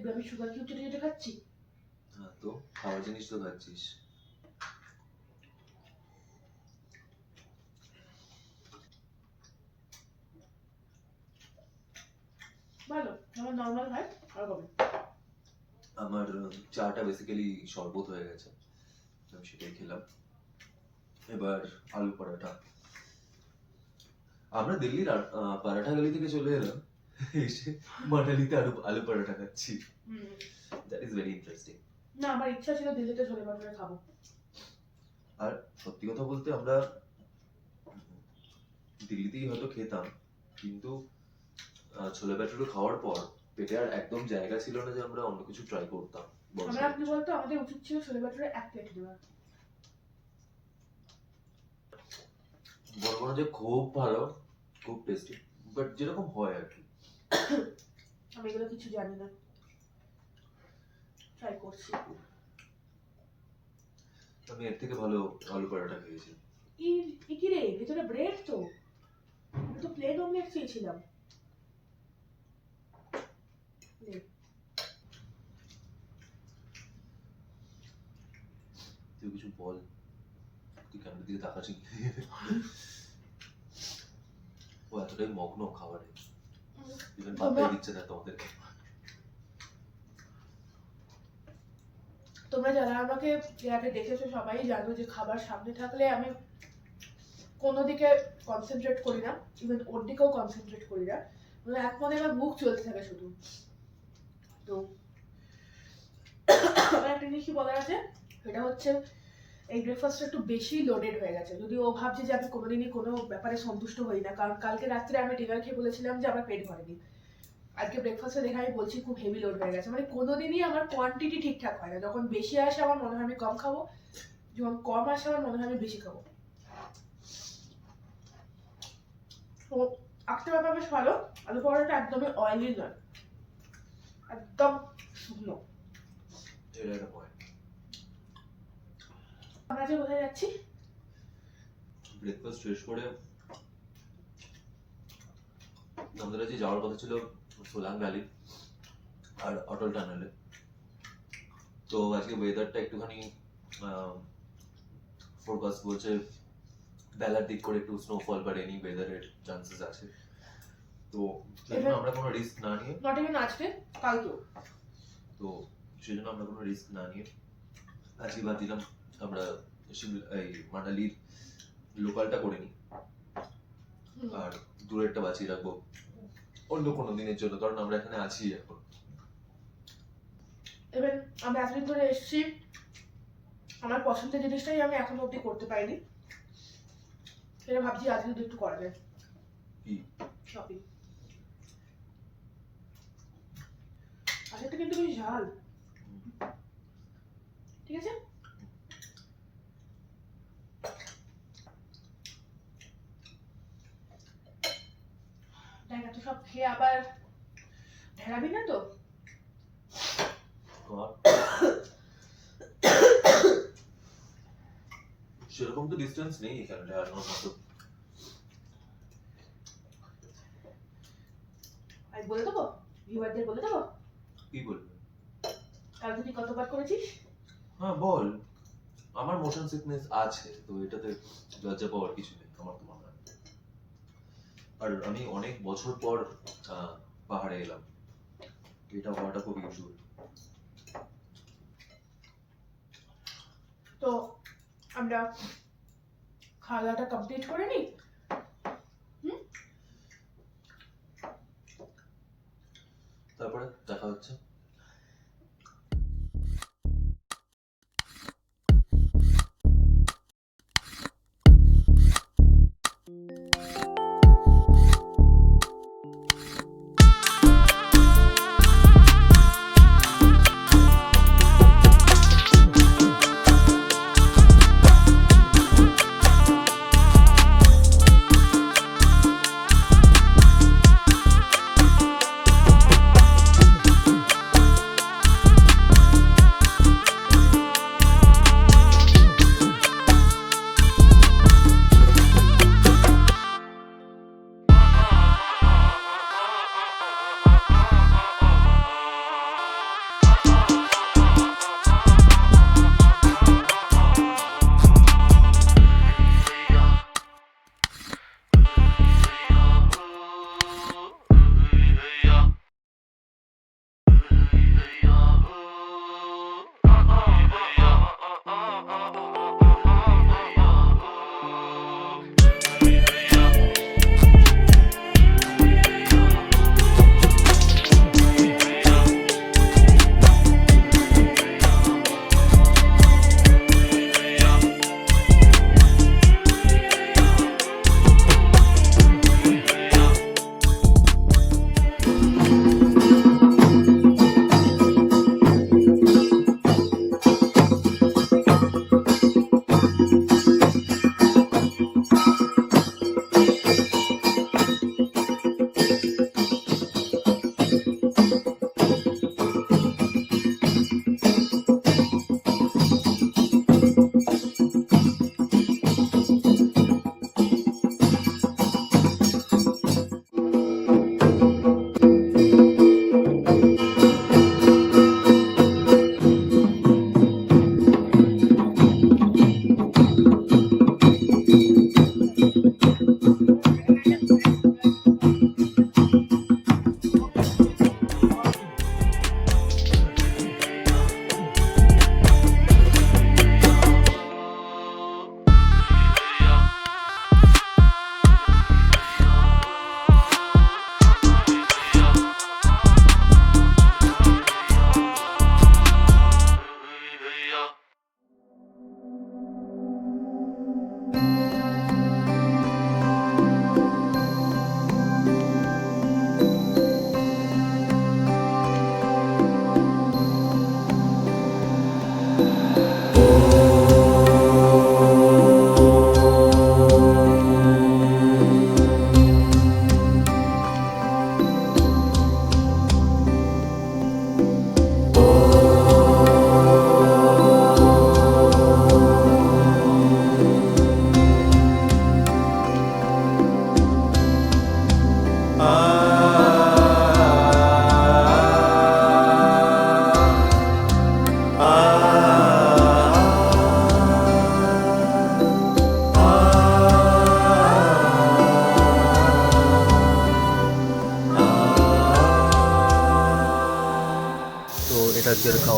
দেখবে আমি sugar cube চেটে চেটে খাচ্ছি। হ্যাঁ তো খাওয়ার জিনিস তো খাচ্ছিস। ভালো, আমার নর্মাল হয় আর কবে। আমার চাটা বেসিক্যালি শরবত হয়ে গেছে, আমি সেটাই খেলাম। এবার আলু পরাঠা। আমরা দিল্লির পরাঠা গলি থেকে চলে এলাম, এসে মানালিতে আলু পরাঠা খাচ্ছি। That is very interesting. না আমার ইচ্ছা ছিল দিল্লিতে ছোলে ভাটুরে খাবো। আর সত্যি কথা বলতে আমরা দিল্লিতেই হয়তো খেতাম, কিন্তু ছোলে ভাটুরে খাওয়ার পর পেটে আর একদম জায়গা ছিল না যে আমরা অন্য কিছু ট্রাই করতাম। আমরা আপনি বলতো আমাদের উচিত ছিল ছোলে ভাটুরে 1 প্লেট দেওয়া। বলবো না যে খুব ভালো, খুব টেস্টি, বাট যেরকম হয় আর কি। আমি এগুলো কিছু জানি না, ট্রাই করছি। আমি এর থেকে ভালো আলু পরাঠা খেয়েছি। কি রে ভিতরে ব্রেড তো, আমি তো প্লেন অমলেট চেয়েছিলাম। তুই কিছু বল, তুই ক্যামেরার দিকে তাকাচ্ছিস। ও এতটাই মগ্ন খাবারে, ইভেন পাত্তাই দিচ্ছে না তোমাদেরকে। তোমরা যারা আমাকে আগে দেখেছো সবাই জানো যে খাবার সামনে থাকলে আমি কোনো দিকে কনসেন্ট্রেট করি না, ইভেন ওর দিকেও কনসেন্ট্রেট করি না, মানে এক মনে আমার মুখ চলতে থাকে শুধু। তো আমার একটা জিনিস বলার আছে, সেটা হচ্ছে এই ব্রেকফাস্টটা একটু বেশি লোডেড হয়ে গেছে। যদি ও ভাবছে যে আমি কোনোদিনই কোনো ব্যাপারে সন্তুষ্ট হই না, কারণ কালকে রাত্রে আমি ডিনার খেয়ে বলেছিলাম যে আমার পেট ভরেনি। আজকে ব্রেকফাস্টে দেখে আমি বলছি খুব হেভি লোড হয়ে গেছে। মানে কোনোদিনই আমার কোয়ান্টিটি ঠিকঠাক হয় না, যখন বেশি আসে আমার মনে হয় আমি কম খাবো, যখন কম আসে আমার মনে হয় আমি বেশি খাবো। তো একটা ব্যাপার বেশ ভালো, আলু পরোটাটা একদমই অয়েলি নয়, একদম শুকনো। এটা একটা পয়েন্ট। আমরা যে কোথায় যাচ্ছি, ব্রেকফাস্ট শেষ করে আমাদের আজকে যাওয়ার কথা ছিল সোলাং ভ্যালি আর অটল টানেলে। তো আজকে ওয়েদারটা একটুখানি ফোরকাস্ট বলছে বেলার দিক করে একটু স্নোফল বা রেনি ওয়েদারের চান্সেস আছে। তো সেজন্য আমরা কোনো রিস্ক না নিয়ে, নট ইভেন আজকে, কালকেও, তো সেজন্য আমরা কোনো রিস্ক না নিয়ে আজকে ভাবছিলাম আমরা এই মানালির লোকালটা করে নিই আর দূরেরটা বাঁচিয়ে রাখবো অন্য কোনো দিনের জন্য, কারণ আমরা এখানে আছি এখন। ইভেন আমি এতদিন ধরে এসেছি, আমার পছন্দের জিনিসটাই আমি এখনো অবধি করতে পারিনি, সেটা ভাবছি আজকে যদি একটু করা যায়। কি শপিং। আজকে কিন্তু বেশ ঝাল, ঠিক আছে। দেখ তো সব খেয়ে আবার ঢেলাবি না তো। সেরকম তো ডিস্টেন্স নেই এখানে ঢেলানোর মতো। আমি বলে দেবো, ভিউয়ারদের বলে দেবো। কি বলবি? কাল তুই কতবার করেছিস? হ্যাঁ বল। আমার মোশন সিকনেস আছে, তো এটাতে লজ্জা পাওয়ার কিছু নেই আমার তো মনে হয়। আর আমি অনেক বছর পর পাহাড়ে এলাম, এটা হওয়াটা খুব ইউজুয়াল। তো আমরা খাওয়া দাওয়াটা কমপ্লিট করে নিই। তারপরে দেখা হচ্ছে।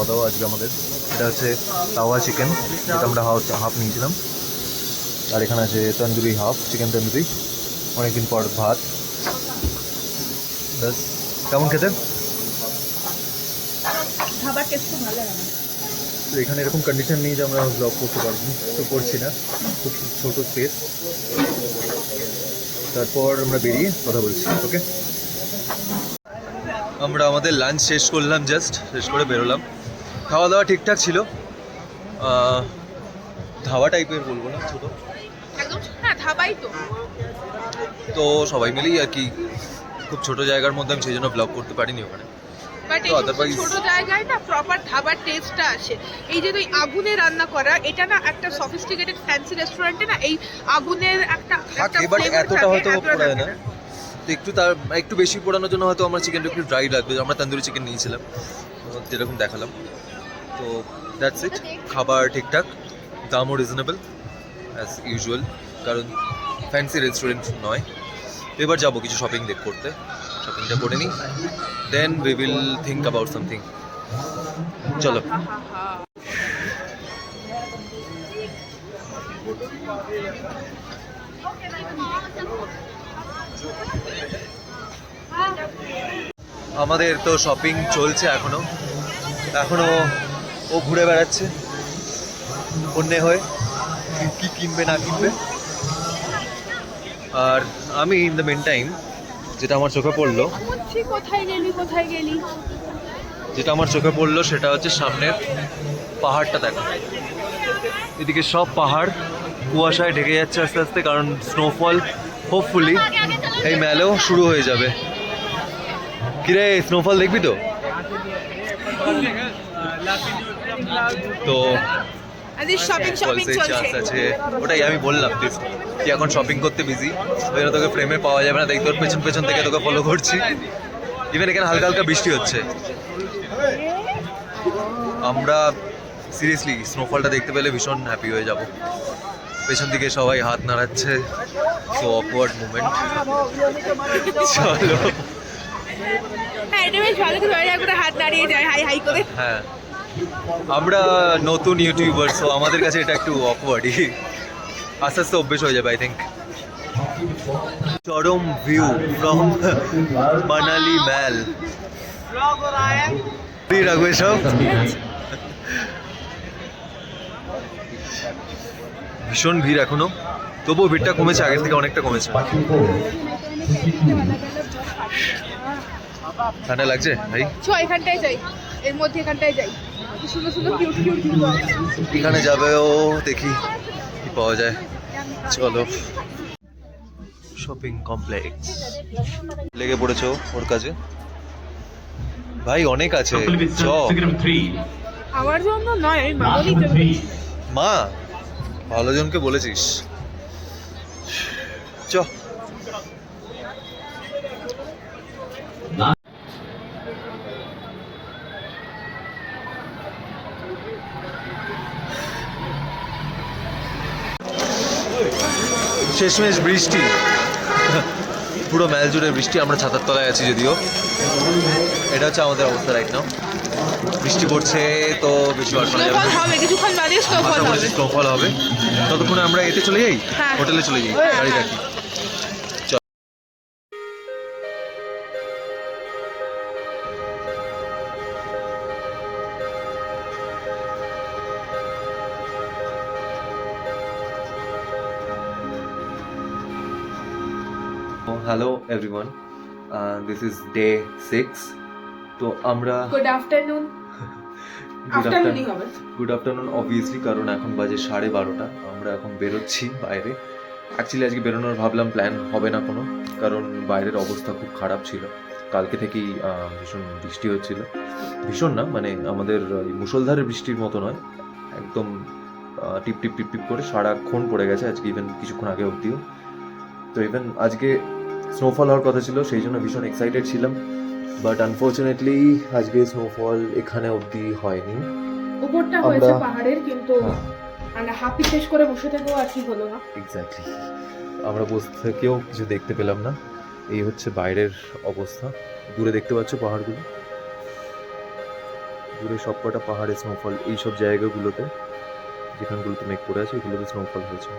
খাওয়া দাওয়া আজকে আমাদের। এটা হচ্ছে তাওয়া চিকেন, যেটা আমরা হাফ নিয়েছিলাম। আর এখানে আছে তন্দুরি হাফ, চিকেন তন্দুরি, অনেকদিন পর ভাত। ব্যাস। কেমন খেতে? খাবার টেস্ট খুব ভালো লাগে। তো এখানে এরকম কন্ডিশন নেই যে আমরা ব্লগ করতে পারবো, তো করছি না, খুব ছোটো স্পেস। তারপর আমরা বেরিয়ে কথা বলছি, ওকে? আমরা আমাদের লাঞ্চ শেষ করলাম, জাস্ট শেষ করে বেরোলাম। খাওয়া দাওয়া ঠিকঠাক ছিল, ধাবা টাইপের বলবো না, ছোটো। একদম হ্যাঁ, ধাবাই তো। তো সবাই মিলেই আর কি, খুব ছোট জায়গার মধ্যে আমি সেই জন্য ব্লগ করতে পারিনি ওখানে। বাট এই ছোট জায়গায় না প্রপার ধাবার টেস্টটা আসে। এই যে তুই আগুনে রান্না করা, এটা না একটা সফিস্টিকেটেড ফ্যান্সি রেস্টুরেন্টে না এই আগুনের একটা থাকে, বাট এতটা হয়তো পোড়ায় না। তো একটু বেশি পোড়ানোর জন্য হয়তো আমার চিকেনটা একটু ড্রাই লাগবে। আমরা তন্দুরি চিকেন নিয়েছিলাম, যেরকম দেখালাম। তো দ্যাটস ইট। খাবার ঠিকঠাক, দামও রিজনেবল অ্যাজ ইউজুয়াল, কারণ ফ্যান্সি রেস্টুরেন্ট নয়। এবার যাবো কিছু শপিং করতে, শপিংটা করে নিই, then we will think about something. চলো। আমাদের তো শপিং চলছে এখনো ও ঘুরে বেড়াচ্ছে অন্যে হয়ে, কি কিনবে না কিনবে। আর আমি ইন দ্য মেন টাইম যেটা আমার চোখে পড়লো সেটা হচ্ছে সামনের পাহাড়টা দেখো। এদিকে সব পাহাড় কুয়াশায় ঢেকে যাচ্ছে আস্তে আস্তে, কারণ স্নোফল হোপফুলি এই মেলেও শুরু হয়ে যাবে। কিরে, স্নোফল দেখবি তো? তো আছে, ওটাই আমি বললাম তুই এখন শপিং করতে বিজি, ওই জন্য তোকে ফ্রেমে পাওয়া যাবে না। দেখ তোর পেছন থেকে তোকে ফলো করছি। ইভেন এখানে হালকা হালকা বৃষ্টি হচ্ছে। আমরা সিরিয়াসলি স্নোফলটা দেখতে পেলে ভীষণ হ্যাপি হয়ে যাব। পেছন দিকে সবাই হাত নাড়াচ্ছে, সো অকওয়ার্ড মুভমেন্ট। চলো। হ্যাঁ, আমরা নতুন ইউটিউবার, সো আমাদের কাছে এটা একটু অকওয়ার্ডই, আস্তে আস্তে অভ্যেস হয়ে যাবে আই থিঙ্ক। চরম ভিউ ফ্রম মানালি ম্যাল। রাখবে সব। ভীষণ ভিড় এখনো, তবুও ভিড়টা কমেছে, আগের থেকে অনেকটা কমেছে। ঠান্ডা লাগছে ভাই? এখানটায় যাই, এর মধ্যে এখানটায় যাই, সুন্দর সুন্দর কিউট কিউট ভিউ আছে। এখানে যাবেও, দেখি কি পাওয়া যায়। চলো। শপিং কমপ্লেক্স লেগে পড়েছো ওর কাছে ভাই, অনেক আছে। চ। আমার জন্য নয়, আমি মামনির জন্য। মা, ভালো জনকে বলেছিস। চ। শেষমেশ বৃষ্টি, পুরো ম্যাল জুড়ে বৃষ্টি। আমরা ছাতার তলায় আছি যদিও। এটা হচ্ছে আমাদের অবস্থা রাইট নাও। বৃষ্টি পড়ছে, তো বেশি বার করা যাবে না। স্নোফল হবে, ততক্ষণে আমরা এতে চলে যাই, হোটেলে চলে যাই, গাড়ি রাখি। Hello everyone, this is day 6। তো আমরা good afternoon. Good afternoon obviously, কারণ এখন বাজে 12:30। আমরা এখন বেরোচ্ছি বাইরে। অ্যাকচুয়ালি আজকে বেরোনোর ভাবলাম, প্ল্যান হবে না কোনো, কারণ বাইরের অবস্থা খুব খারাপ ছিল। কালকে থেকেই ভীষণ বৃষ্টি হচ্ছিল। ভীষণ না, মানে আমাদের মুষলধারে বৃষ্টির মতো নয়, একদম টিপ টিপ টিপ টিপ করে সারাক্ষণ পড়ে গেছে আজকে, ইভেন কিছুক্ষণ আগে অবধিও। তো ইভেন আজকে স্নোফল হওয়ার কথা ছিল, সেই জন্য ভীষণ এক্সাইটেড ছিলাম। বাট আনফর্চুনেটলি আজকে স্নোফল এখানে অবধি হয়নি। উপরটা হয়েছে পাহাড়ের, কিন্তু আমরা হাফি শেষ করে বসে থেকেও আর কি হলো না। এক্স্যাক্টলি, আমরা বসে থেকেও কিছু দেখতে পেলাম না। এই হচ্ছে বাইরের অবস্থা। দূরে দেখতে পাচ্ছ পাহাড়গুলো, দূরে সব কটা পাহাড়ে স্নোফল, এইসব জায়গাগুলোতে যেখানগুলোতে মেঘ পড়ে আছে এগুলোতে স্নোফল হয়েছে।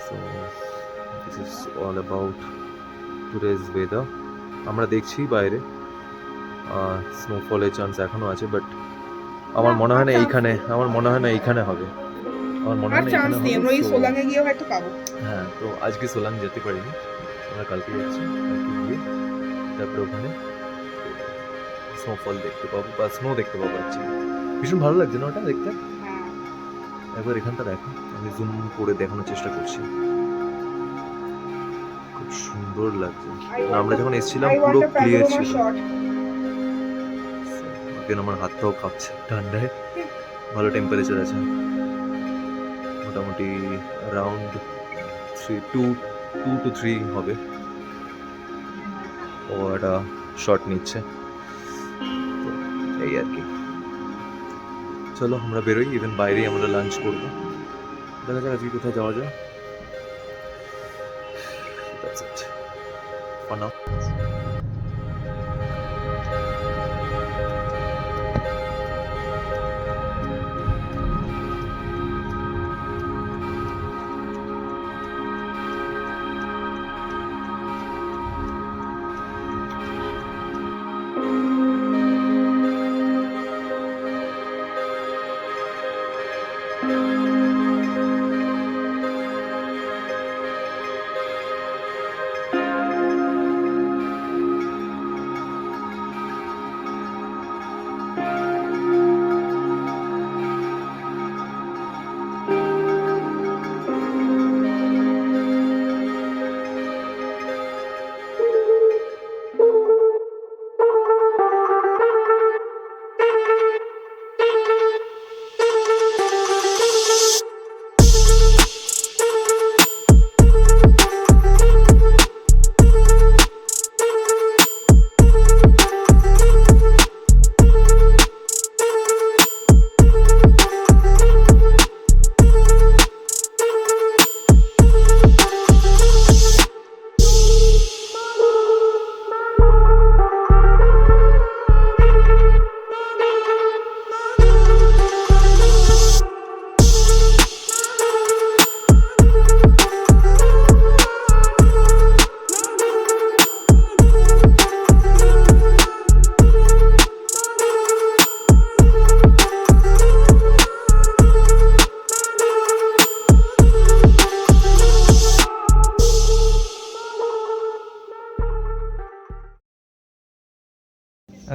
So this is all about today's weather. আমরা দেখছি বাইরে স্নোফলের চান্স এখনো আছে, বাট আমার মনে হয় না এইখানে, আমার মনে হয় না এইখানে হবে, আমার মনে হয় না চান্স এখানে নেই, আমরা ওই হবে। তো সোলাঙে গিয়ে হয়তো পাবো। হ্যাঁ, তো আজকে সোলাং যেতে পারিনি, আমরা কালকে যাচ্ছি। কালকে গিয়ে তারপরে ওখানে স্নোফল দেখতে পাবো বা স্নো দেখতে পাবো। অ্যাকচুয়ালি ভীষণ ভালো লাগছে না ওটা দেখতে? হ্যাঁ, একবার এখানটা দেখো, আমি জুম করে দেখানোর চেষ্টা করছি। খুব সুন্দর লাগছে। আর আমরা যখন এসেছিলাম পুরো ক্লিয়ার ছিল। এখন আমার হাতটাও কাঁপছে ঠান্ডায়। ভালো টেম্পারেচার আছে, মোটামুটি অ্যারাউন্ড 2 to 3 হবে। ও একটা শট নিচ্ছে, তো এই আর কি। চলো আমরা বেরোই, ইভেন বাইরেই আমরা লাঞ্চ করবো। দেখা যাক আজকে কোথায় যাওয়া যায়। That's it for now.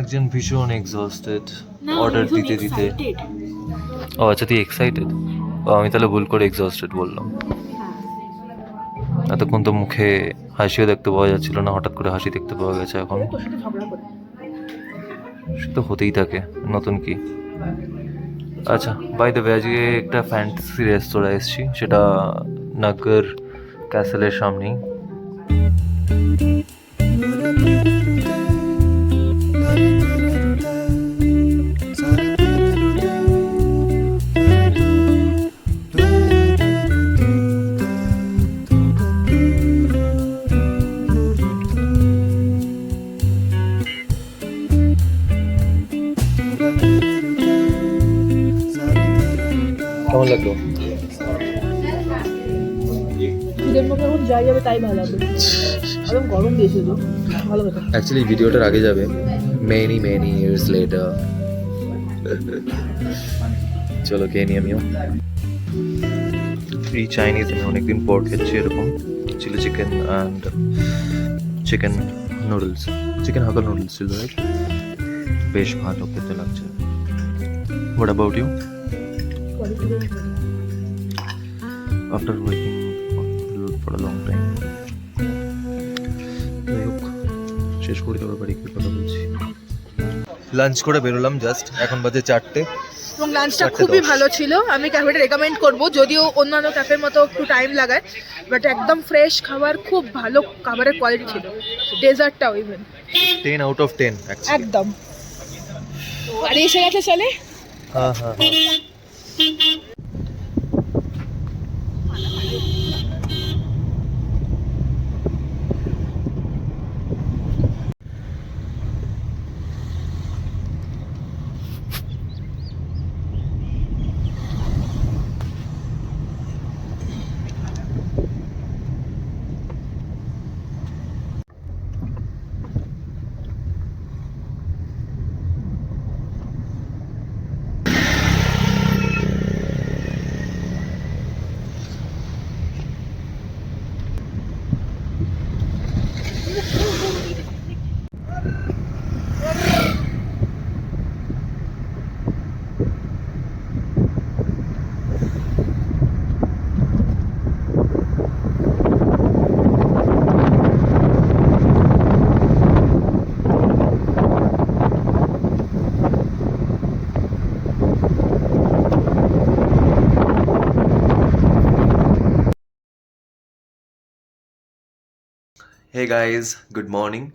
একজন ভীষণ এক্সস্টেড অর্ডার দিতে দিতে। ও আচ্ছা, তুই এক্সাইটেড? আমি তাহলে ভুল করে এক্সস্টেড বললাম। এতক্ষণ তো মুখে হাসিও দেখতে পাওয়া যাচ্ছিল না, হঠাৎ করে হাসি দেখতে পাওয়া গেছে এখন। সে তো হতেই থাকে, নতুন কি। আচ্ছা, বাই দ্য ওয়ে, আজকে একটা ফ্যান্টাসি রেস্তোরাঁ এসেছি, সেটা নগর ক্যাসেলের সামনেই। কেমন লাগলো? ঈদের মধ্যে এখন যাই যাবে তাই ভালো হবে, একদম গরম দিয়েছে তো ভালো কথা। অ্যাকচুয়ালি ভিডিওটার আগে যাবে মেনি ইয়ার্স লেটার। চলো খেয়ে নিই আমিও। এই চাইনিজ আমি অনেকদিন পর খেয়েছি এরকম chilli chicken and chicken noodles, chicken hakka noodles ছিল, রাইট? বেশ ভালো খেতে লাগছে। What about you? After waiting for a long time. যাই হোক, শেষ করে দেওয়ার বাড়ি গিয়ে কথা বলছি। লাঞ্চ করে বেরোলাম জাস্ট, এখন বাজে 4টে। এবং লাঞ্চটা খুবই ভালো ছিল, আমি ক্যাফেটা রেকমেন্ড করব, যদিও অন্যান্য ক্যাফের মতো একটু টাইম লাগায়, বাট একদম ফ্রেশ খাবার, খুব ভালো খাবারের কোয়ালিটি ছিল, ডেজার্টটাও ইভেন 10 out of 10 অ্যাকচুয়ালি। একদম। আর এসে গেছে চলে। হ্যাঁ হ্যাঁ। Hey guys, good morning.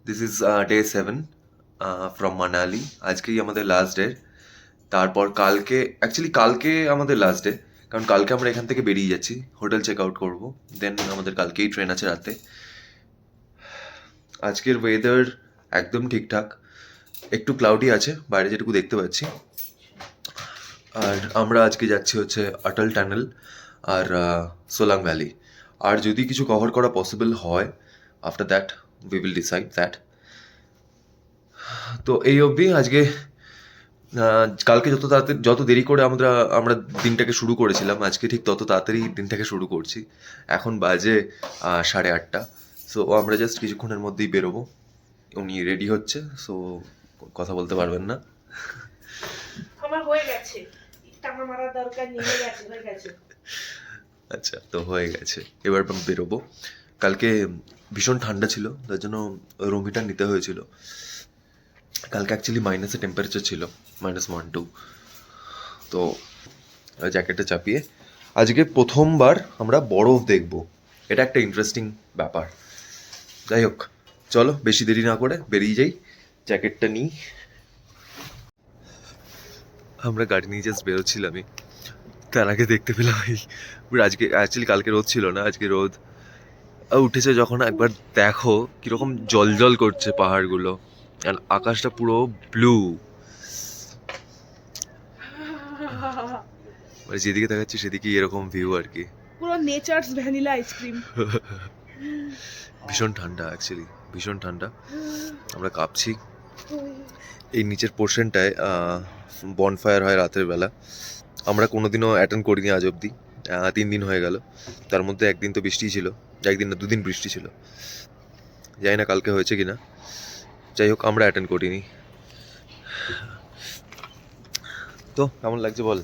This is day 7 from Manali. আজকেই আমাদের লাস্ট ডে। তারপর কালকে আমাদের লাস্ট ডে, কারণ কালকে আমরা এখান থেকে বেরিয়ে যাচ্ছি, হোটেল চেক আউট করবো, দেন আমাদের কালকেই ট্রেন আছে রাতে। আজকের ওয়েদার একদম ঠিকঠাক, একটু ক্লাউডি আছে বাইরে যেটুকু দেখতে পাচ্ছি। আর আমরা আজকে যাচ্ছি হচ্ছে অটল টানেল আর সোলাং ভ্যালি। আর যদি কিছু কভার করা পসিবল হয়, after that we will decide that. তো এই অবধি আজকে কালকে যত দেরি করে আমরা দিনটাকে শুরু করেছিলাম, আজকে ঠিক তত তাড়াতাড়ি দিনটাকে শুরু করছি। এখন বাজে 8:30। সো আমরা জাস্ট কিছুক্ষণের মধ্যেই বেরোবো। উনি রেডি হচ্ছে, সো কথা বলতে পারবেন না। আমার হয়ে গেছে, টাকা মারার দরকার নেই, হয়ে গেছে। আচ্ছা, তো হয়ে গেছে, এবার আমরা বেরোবো। কালকে ভীষণ ঠান্ডা ছিল, তার জন্য রুম হিটার নিতে হয়েছিল। কালকে অ্যাকচুয়ালি মাইনাসে টেম্পারেচার ছিল, -1-2। তো জ্যাকেটটা চাপিয়ে আজকে প্রথমবার আমরা বরফ দেখব, এটা একটা ইন্টারেস্টিং ব্যাপার। যাই হোক, চলো বেশি দেরি না করে বেরিয়ে যাই, জ্যাকেটটা নিই। আমরা গাড়ি নিয়ে জাস্ট বেরোচ্ছিলামই, তার আগে দেখতে পেলাম আজকে অ্যাকচুয়ালি কালকে রোদ ছিল না, আজকে রোদ উঠেছে। যখন একবার দেখো কীরকম জল জল করছে পাহাড়গুলো, আর আকাশটা পুরো ব্লু। মানে যেদিকে দেখাচ্ছি সেদিকেই এরকম ভিউ আর কি, পুরো নেচারস ভ্যানিলা আইসক্রিম। ভীষণ ঠান্ডা, অ্যাকচুয়ালি ভীষণ ঠান্ডা, আমরা কাঁপছি। এই নিচের পোর্শনটায় বনফায়ার হয় রাতের বেলা, আমরা কোনোদিনও অ্যাটেন্ড করিনি আজ অবধি। 3 দিন হয়ে গেল, তার মধ্যে একদিন তো বৃষ্টি ছিল, একদিন না 2 দিন বৃষ্টি ছিল, জানি না কালকে হয়েছে কিনা। যাই হোক, আমরা অ্যাটেন্ড করিনি। তো কেমন লাগছে বল?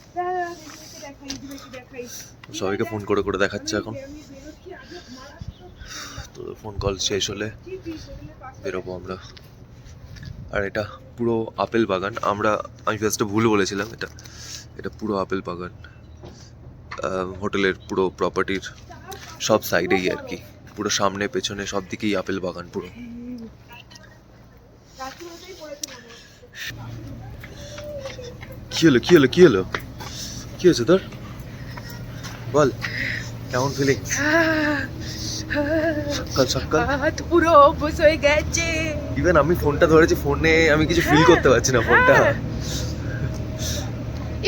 সবাইকে ফোন করে করে দেখাচ্ছে এখন। তো ফোন কল শেষ হলে বেরোবো আমরা। আর এটা পুরো আপেল বাগান, আমি ফার্স্টে ভুল বলেছিলাম, এটা পুরো আপেল বাগান। হোটেলের পুরো প্রপার্টির সব সাইডেই আর কি, পুরো সামনে পেছনে সব দিকেই আপেল বাগান পুরো। কি হলো কি হয়েছে তোর, বল কেমন ফিলিং? সকাল পুরো অবশ হয়ে গেছে। ইভেন আমি ফোনটা ধরেছি, ফোনে আমি কিছু ফিল করতে পারছি না ফোনটা।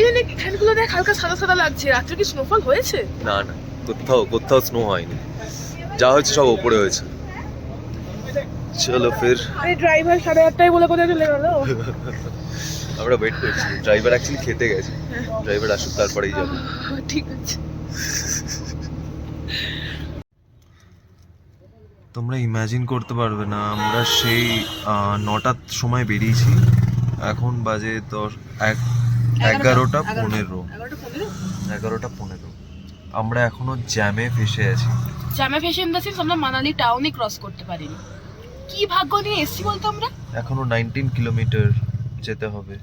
ইভেন এখানগুলো দেখ, হালকা সাদা সাদা লাগছে। রাত্রে কি স্নোফল হয়েছে? না, কোথাও স্নো হয়নি, যা হয়েছে সব ওপরে হয়েছে। চলো ফির। ড্রাইভার 8:30 বলে কোথায় চলে গেল? আমরা ওয়েট করছি, ড্রাইভার অ্যাকচুয়ালি খেতে গেছে, ড্রাইভার আসুক তারপরেই যাবো। ঠিক আছে। তোমরা ইমাজিন করতে পারবে না, আমরা সেই 9টার সময় বেরিয়েছি, এখন বাজে 11:15। আমরা এখনো জ্যামে ফেসে আছি। আমরা মানালি টাউনই ক্রস করতে পারিনি। কি ভাগ্য নিয়ে এসেছি বলতো আমরা। এখনো 19 কিলোমিটার যেতে হবে,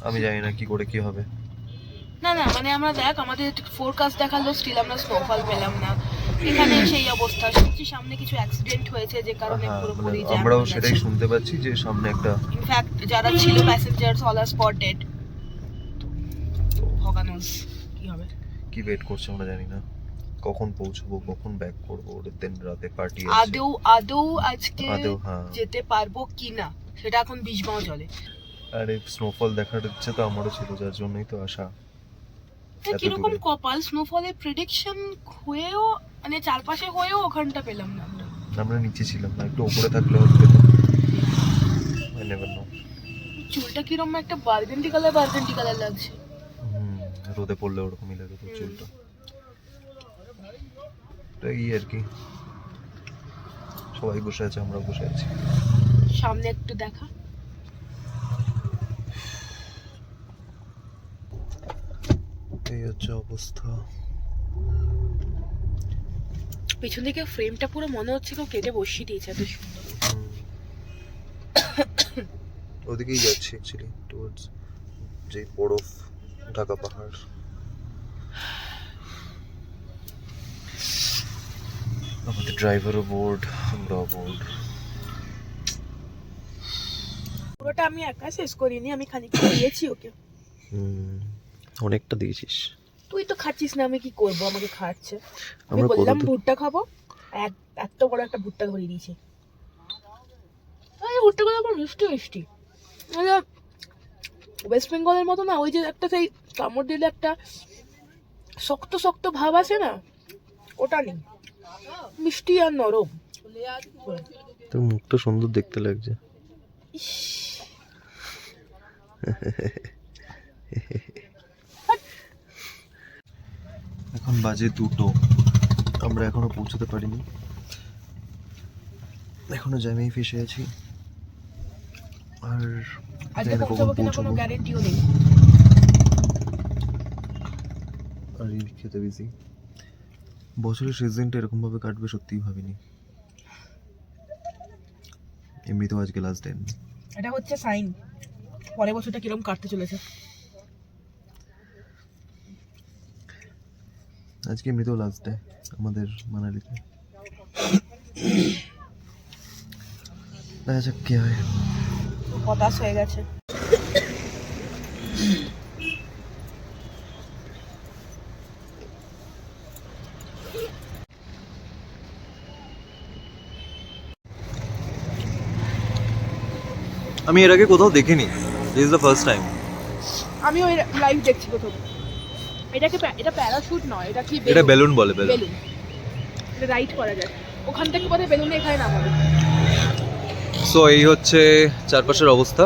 আমি জানি না কি করে কি হবে। না মানে আমরা দেখ, আমাদের ফোরকাস্ট দেখালো, স্টিল আমরা স্নোফল পেলাম না। এখানে সেই অবস্থা, শুনছি সামনে কিছু অ্যাক্সিডেন্ট হয়েছে, যে কারণে পুরোপুরি জ্যাম। আমরাও সেটাই শুনতে পাচ্ছি যে সামনে একটা, ইনফ্যাক্ট যারা ছিল প্যাসেঞ্জারস অল আর স্পটেড। তো ভগানোস কি হবে, কি ওয়েট করছে আমরা জানি না, কখন পৌঁছবো, কখন ব্যাক করবো। ওদের দিন রাতে পার্টি আছে, আদৌ আজকে যেতে পারবো কিনা সেটা এখন বিজবাও চলে। আরে স্নোফল দেখার ইচ্ছে তো আমারও ছিল, যার জন্যই তো আসা। কিরকম কপাল, স্নোফলের প্রেডিকশন হয়েও, মানে চারপাশে হয়েও ওখানটা পেলাম না। আমরা নিচে ছিলাম না, একটু উপরে থাকলে হয়তো পেতাম। I never know. চুলটা কিরকম একটা বারগেন্ডি কালার লাগছে। রোদে পড়লে ওরকমই লাগে তো চুলটা। তো এই আর কি, সবাই বসে আছে, আমরা বসে আছি। সামনে একটু দেখা, এই হচ্ছে অবস্থা। পেছন দিকে ফ্রেমটা পুরো মনে হচ্ছে কেউ কেটে বসিয়ে দিয়েছে, এত সুন্দর। ওদিকেই যাচ্ছি অ্যাকচুয়ালি, টুয়ার্ডস যে বরফ ঢাকা পাহাড়। আমাদের ড্রাইভারও বোর্ড, আমরাও বোর্ড। পুরোটা আমি একা শেষ করিনি, আমি খানিকটা দিয়েছি ওকে। অনেকটা দিয়েছিস। তুই তো খাচ্ছিস না, আমি কি করব, আমাকে খাওয়াচ্ছে। আমি আমরা বললাম কত ভুট্টা খাবো, এত বড় একটা ভুট্টা ধরিয়ে দিয়েছে। ভুট্টাগুলো আবার মিষ্টি মিষ্টি, মানে ওয়েস্ট বেঙ্গলের মতো না, ওই যে একটা সেই কামড় দিলে একটা শক্ত শক্ত ভাব আছে না, ওটা নেই, মিষ্টি আর নরম। তোর মুখটা সুন্দর দেখতে লাগছে। ইস, এখন বাজে 2টো, আমরা এখনো পৌঁছতে পারিনি, এখনো জ্যামেই ফেসে আছি। আর আজকে জানি না কখন পৌঁছাবো কিনা কোনো পৌঁছবো। গ্যারেন্টিও নেই। আর এই খেতে বিজি। বছরের শেষ দিনটা এরকম ভাবে কাটবে সত্যিই ভাবিনি। এমনিতেও আজকে লাস্ট দিন। এটা হচ্ছে সাইন পরের বছরটা কিরকম কাটতে চলেছে। আজকে এমনিতেও লাস্ট ডে আমাদের মানালিতে। দেখা যাক কি হয়। হতাশ হয়ে গেছে। আমি এর আগে কোথাও দেখিনি, this is the first time. আমি ওই লাইভ দেখছি প্রথম। এটা প্যারাশুট নয়, এটা কি এটা বেলুন বলে, বেলুন। বেলুন, এটা রাইড করা যায় ওখান থেকে, পরে বেলুনে এখানে নামাবে। সো এই হচ্ছে চারপাশের অবস্থা,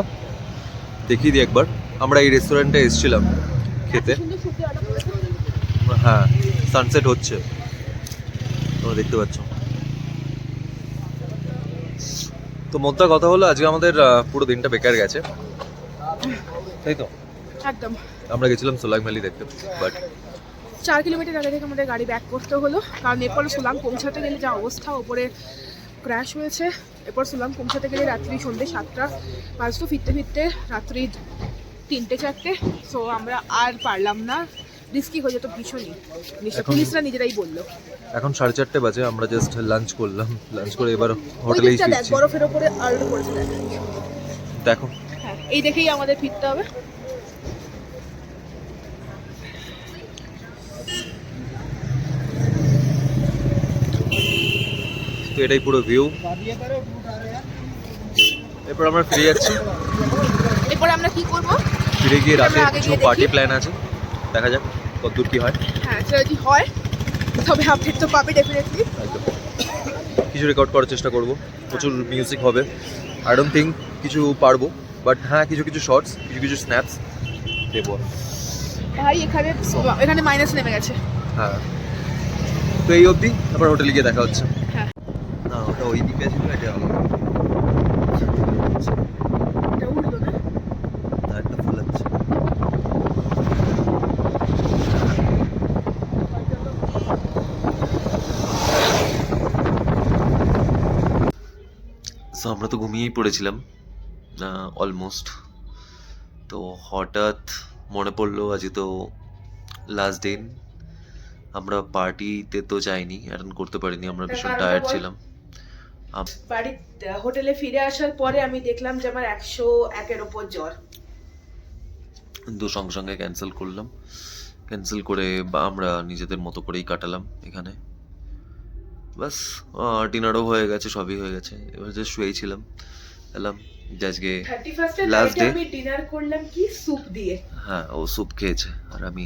দেখিয়ে দিই একবার। আমরা এই রেস্টুরেন্টে এসেছিলাম খেতে। সুন্দর শুটে অর্ডার করেছে। হ্যাঁ, সানসেট হচ্ছে, তোমরা দেখতে পাচ্ছ। তো মোদ্দা কথা হলো আজকে আমাদের পুরো দিনটা বেকার গেছে, তাই তো। একদম। আমরা গেছিলাম সোলাং ভ্যালি দেখতে, বাট 4 কিলোমিটার আগে থেকে আমাদের গাড়ি ব্যাক করতে হলো, কারণ এরপর সোলাং পৌঁছাতে গেলে যা অবস্থা, ওপরে ক্র্যাশ হয়েছে। এরপর সোলাং পৌঁছাতে গেলে রাত্রি সন্ধ্যে 7টা বাজতো, ফিরতে ফিরতে রাত্রি 3টে-4টে। সো আমরা আর পারলাম না, রিস্কি হয়ে যেত ভীষণই। এখন- পুলিশরা নিজেরাই বললো। এখন 4:30 বাজে, আমরা জাস্ট লাঞ্চ করলাম, লাঞ্চ করে এবার হোটেলেই ওই দিকটা দেখ, ফিরছি। বরফের ওপরে আলো পড়েছে দেখ। দেখো হ্যাঁ, এই দেখেই আমাদের ফিরতে হবে। তো এটাই পুরো ভিউ। এরপর আমরা ফিরে যাচ্ছি, এরপর আমরা কি করব? ফিরে গিয়ে রাতে আমরা আগে কিছু গিয়ে দেখি। পার্টি প্ল্যান আছে, দেখা যাক কতদূর কি হয়। হ্যাঁ, সেটা যদি হয় তবে আপডেট তো পাবে ডেফিনেটলি। একদম কিছু রেকর্ড করার চেষ্টা করব, প্রচুর মিউজিক হবে। আই ডোন্ট থিঙ্ক কিছু পারবো, বাট হ্যাঁ কিছু কিছু শর্টস, কিছু কিছু স্ন্যাপস দেবো। ভাই এখানে মাইনাস নেমে গেছে। হ্যাঁ, তো এই অবধি, তারপর হোটেলে গিয়ে দেখা হচ্ছে। হ্যাঁ, না ওটা ওই দিকে ছিল, এটা আলাদা। এটা উঠলো না। না, একটা ফুল আছে। সো আমরা তো ঘুমিয়েই পড়েছিলাম অলমোস্ট। তো হঠাৎ মনে পড়লো আজকে তো লাস্ট দিন, আমরা পার্টিতে তো যাইনি, অ্যাটেন্ড করতে পারিনি, আমরা ভীষণ কারণটা টায়ার্ড বল। ছিলাম। হোটেলে ফিরে আসার পরে আমি দেখলাম যে আমার 101-এর ওপর জ্বর। তো সঙ্গে সঙ্গে ক্যান্সেল করলাম, ক্যান্সেল করে আমরা নিজেদের মতো করেই কাটালাম এখানে। বাস ডিনারও হয়ে গেছে, সবই হয়ে গেছে, এবার জাস্ট শুয়েছিলাম। এলাম যে আজকে 31st Last নাইটে day? আমি ডিনার করলাম কি স্যুপ দিয়ে। হ্যাঁ, ও স্যুপ খেয়েছে আর আমি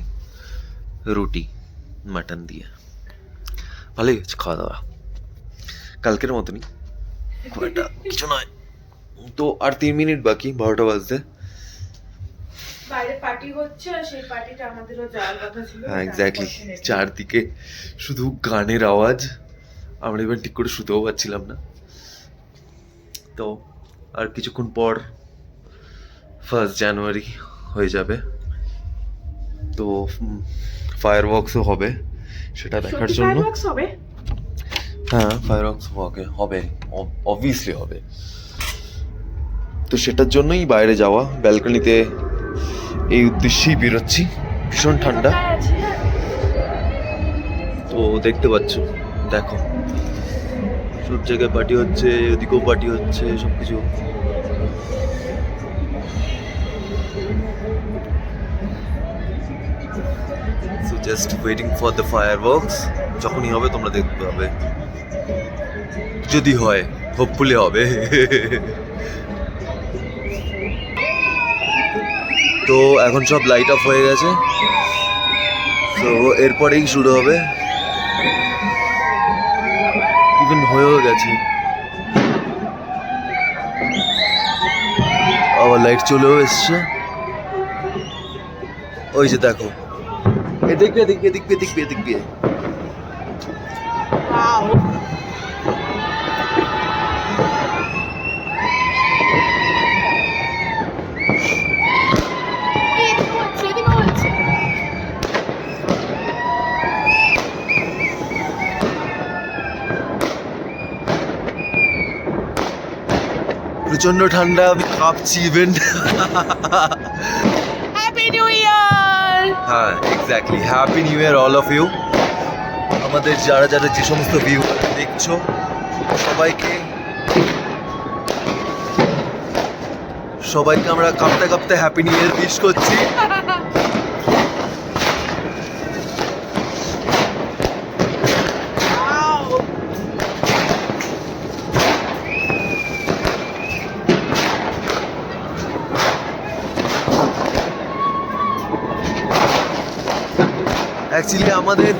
রুটি মাটন দিয়ে। ভালোই হচ্ছে খাওয়া দাওয়া, কালকের মতনই, খুব একটা কিছু নয়। তো আর 3 মিনিট বাকি 12টা বাজতে। বাইরে পার্টি হচ্ছে, আর সেই পার্টিটা আমাদেরও যাওয়ার কথা ছিল। হ্যাঁ এক্স্যাক্টলি, চারদিকে শুধু গানের আওয়াজ, আমরা এবার ঠিক করে শুতেও পারছিলাম না। তো আর কিছুক্ষণ পর 1 জানুয়ারি হয়ে যাবে, তো ফায়ার ওয়ার্কসও হবে, সেটা দেখার সত্যি জন্য। fireworks হবে? হ্যাঁ, ফায়ার ওয়ার্কস হবে, অবভিয়াসলি হবে। তো সেটার জন্যই বাইরে যাওয়া, ব্যালকনিতে এই উদ্দেশ্যেই বেরোচ্ছি। ভীষণ ঠান্ডা, কোথায় আছে? তো দেখতে পাচ্ছ, দেখো সব জায়গায় পার্টি হচ্ছে, ওদিকেও পার্টি হচ্ছে, সব কিছু। So just waiting for the fireworks. যখনই হবে তোমরা দেখতে পাবে, যদি হয়, হোপফুলি হবে। তো এখন সব লাইট অফ হয়ে গেছে, তো এরপরেই শুরু হবে। ইভেন হয়েও গেছে, আবার লাইট চলেও এসছে। ওই যে দেখো, এদিক দিয়ে, এদিক দিয়ে, এদিক দিয়ে, এদিক দিয়ে, এদিক দিয়ে। Wow. এদিকে হচ্ছে। প্রচন্ড ঠান্ডা, আমি কাঁপছি ইভেন। Happy new year. হ্যাঁ, exactly, happy new year all of you. আমাদের যারা যারা যে সমস্ত ভিউ দেখছো, সবাইকে আমরা কাঁপতে কাঁপতে হ্যাপি নিউ ইয়ার উইশ করছি। অ্যাকচুয়ালি আমাদের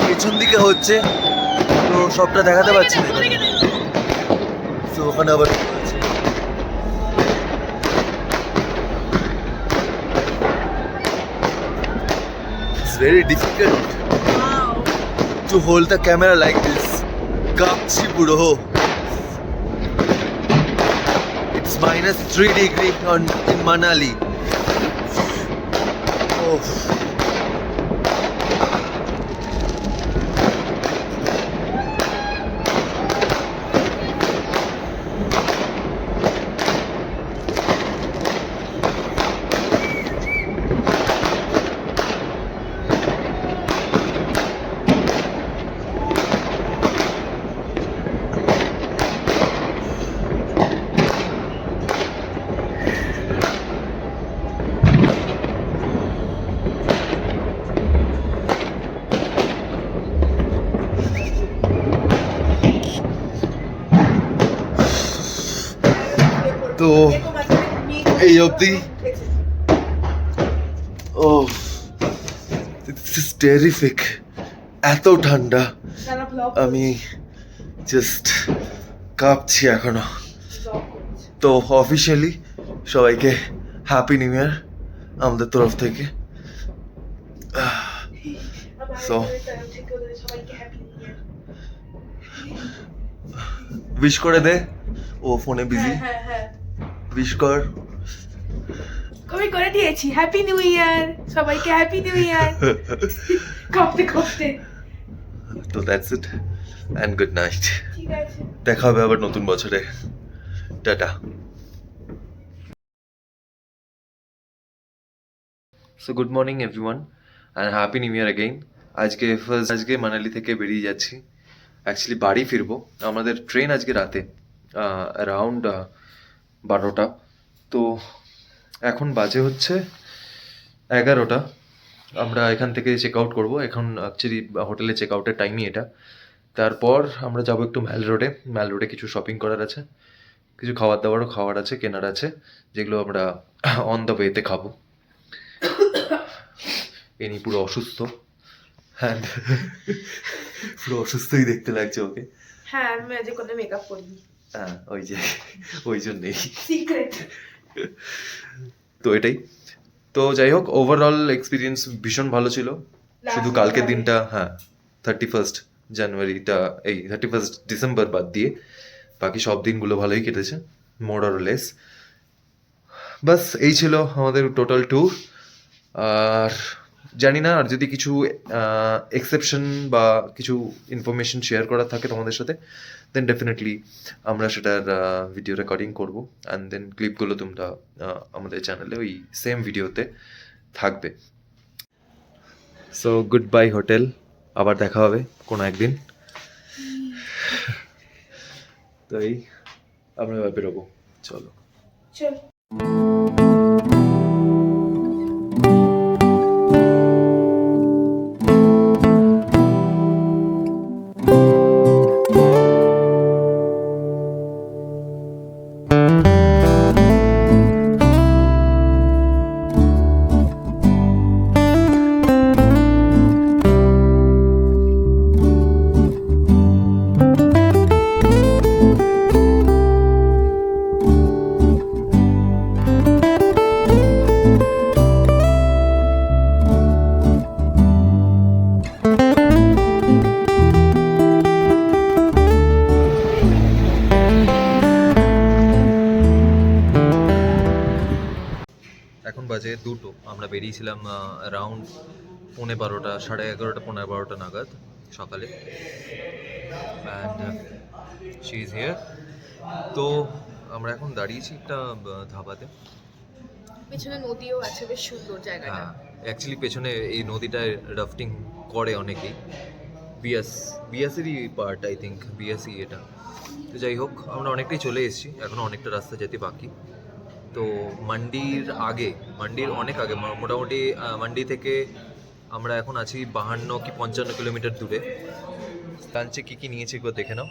পেছন দিকে হচ্ছে, তো সবটা দেখাতে পারছি না। তো ওখানে আবার it's very difficult to hold the camera like this. কাঁপছি পুরো। It's -3 degrees in Manali. Oh. তো এই অবধি, ও দিস ইজ টেরিফিক। এত ঠান্ডা, আমি জাস্ট কাঁপছি এখনো। তো অফিসিয়ালি সবাইকে হ্যাপি নিউ ইয়ার আমাদের তরফ থেকে। সো উইশ করে দে, ও ফোনে বিজি। উইশ কর। আমি করে দিয়েছি, হ্যাপি নিউ ইয়ার সবাইকে, হ্যাপি নিউ ইয়ার। কাঁপতে কাঁপতে। তো that's it and good night. ঠিক আছে, দেখা হবে আবার নতুন বছরে। Tata. So good morning everyone and happy new year again. আজকে মানালি থেকে বেরিয়ে যাচ্ছি। অ্যাকচুয়ালি বাড়ি ফিরবো, আমাদের ট্রেন আজকে রাতে অ্যারাউন্ড 12টা। তো এখন বাজে হচ্ছে 11টা। আমরা এখান থেকে চেক আউট করবো। এখন অ্যাকচুয়ালি হোটেলে চেক আউটের টাইমই এটা। তারপর আমরা যাবো একটু ম্যাল রোডে কিছু শপিং করার আছে, কিছু খাওয়ার আছে, কেনার আছে, যেগুলো আমরা অন দ্য ওয়েতে খাবো। ইনি পুরো অসুস্থ, হ্যাঁ পুরো অসুস্থই দেখতে লাগছে ওকে। হ্যাঁ আমি আজ কোনো মেকআপ করিনি। হ্যাঁ ওই জন্যই সিক্রেট। তো এটাই। তো যাই হোক, ওভারঅল এক্সপিরিয়েন্স ভীষণ ভালো ছিল। শুধু কালকের দিনটা, হ্যাঁ 31 জানুয়ারিটা, এই 31 ডিসেম্বর বাদ দিয়ে বাকি সব দিনগুলো ভালোই কেটেছে, মোর অর লেস। বাস এই ছিল আমাদের টোটাল ট্যুর। আর জানি না, আর যদি কিছু এক্সেপশন বা কিছু ইনফরমেশন শেয়ার করার থাকে তোমাদের সাথে, দেন ডেফিনেটলি আমরা সেটার ভিডিও রেকর্ডিং করবো, অ্যান্ড দেন ক্লিপগুলো তোমরা আমাদের চ্যানেলে ওই সেম ভিডিওতে থাকবে। সো গুড বাই হোটেল, আবার দেখা হবে কোনো একদিন। তো এই আমরা এবার বেরোবো, চলো। চল। এখন বাজে 2টো, আমরা বেরিয়েছিলাম অ্যারাউন্ড 11:30, 11:30, 11:15 নাগাদ সকালে। And she is here. তো আমরা এখন দাঁড়িয়েছি একটা ধাবাতে। পেছনে নদীও আছে, বেশ সুন্দর জায়গাটা। হ্যাঁ, অ্যাকচুয়ালি পেছনে এই নদীটায় রাফটিং করে অনেকেই, বিয়াসেরই পার্ট, আই থিঙ্ক বিয়াসি এটা। তো যাই হোক, আমরা অনেকটাই চলে এসেছি, এখনও অনেকটা রাস্তা যেতে বাকি। তো মান্ডির অনেক আগে, মোটামুটি মান্ডি থেকে আমরা এখন আছি 52 কি 55 কিলোমিটার দূরে। লাঞ্চে কী নিয়েছি একবার দেখে নাও।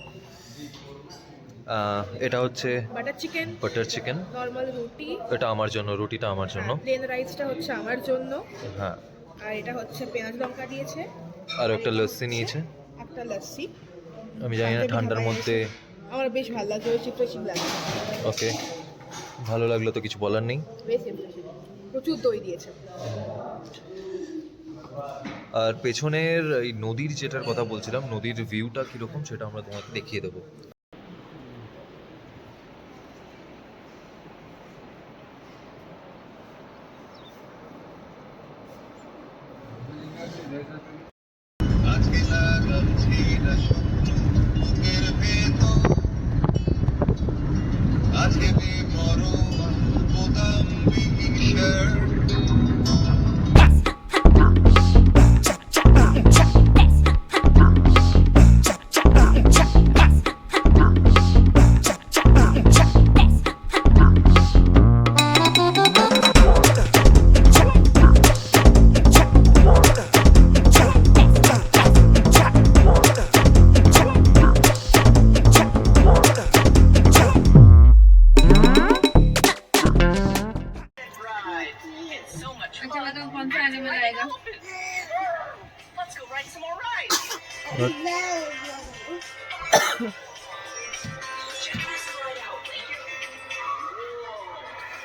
এটা হচ্ছে বাটার চিকেন, নরমাল রুটি, এটা আমার জন্য, রুটিটা আমার জন্য, প্লেন রাইসটা হচ্ছে আমার জন্য, হ্যাঁ। আর এটা হচ্ছে পেঁয়াজ লঙ্কা দিয়েছে, আর একটা লস্যি নিয়েছে, একটা লস্যি। আমি জানি না ঠান্ডার মধ্যে, আমার বেশ ভালো লাগছে, বেশ রিফ্রেশিং লাগছে। ওকে, ভালো লাগলো তো কিছু বলার নেই। বেশ রিফ্রেশিং, প্রচুর দই দিয়েছে। আর পেছনের এই নদীর যেটার কথা বলছিলাম, নদীর ভিউটা কীরকম সেটা আমরা তোমাকে দেখিয়ে দেবো।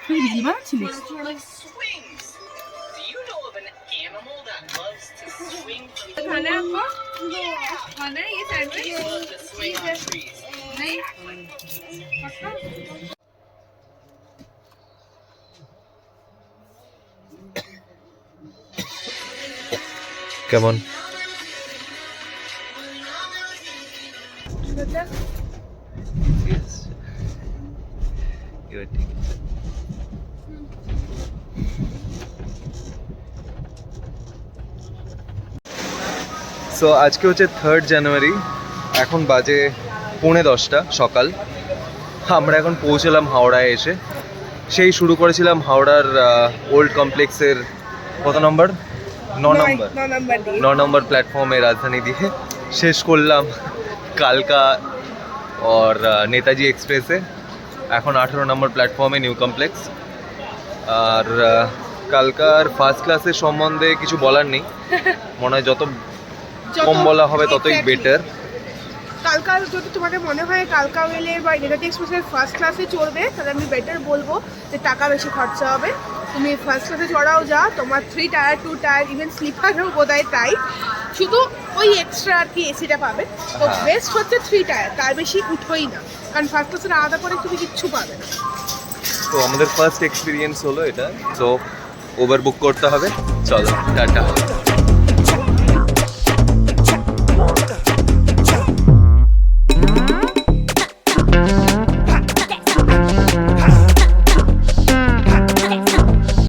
তুই রিল বানাচ্ছিলিস? কেমন? এবার ঠিক আছে। সো আজকে হচ্ছে 3rd জানুয়ারি, এখন বাজে 10:45 সকাল। আমরা এখন পৌঁছলাম হাওড়ায় এসে। সেই শুরু করেছিলাম হাওড়ার ওল্ড কমপ্লেক্সের কত নম্বর, 9 নম্বর প্ল্যাটফর্মে রাজধানী দিয়ে, শেষ করলাম কালকা और নেতাজি এক্সপ্রেসে, এখন 18 নম্বর প্ল্যাটফর্মে নিউ কমপ্লেক্স। আর কালকার ফার্স্ট ক্লাসের সম্বন্ধে কিছু বলার নেই, মনে হয় যত কম বলা হবে ততই বেটার। কালকা যদি তোমাদের মনে হয় কালকা মেলের বা নেতাজি এক্সপ্রেসের ফার্স্ট ক্লাসে চড়বে, তাহলে আমি বেটার বলবো যে টাকা বেশি খরচা হবে। তুমি ফার্স্ট ক্লাসে চড়াও যা, তোমার 3 টায়ার 2 টায়ার ইভেন স্লিপারও বোধহয় তাই, শুধু ওই এক্সট্রা আর কি এসিটা পাবে। তো বেস্ট হচ্ছে 3 টায়ার, তার বেশি উঠোই না, কারণ ফার্স্ট ক্লাসের আলাদা করে তুমি কিচ্ছু পাবে না। তো আমাদের ফার্স্ট এক্সপিরিয়েন্স হলো এটা, তো ওভার বুক করতে হবে। চলো টাটা।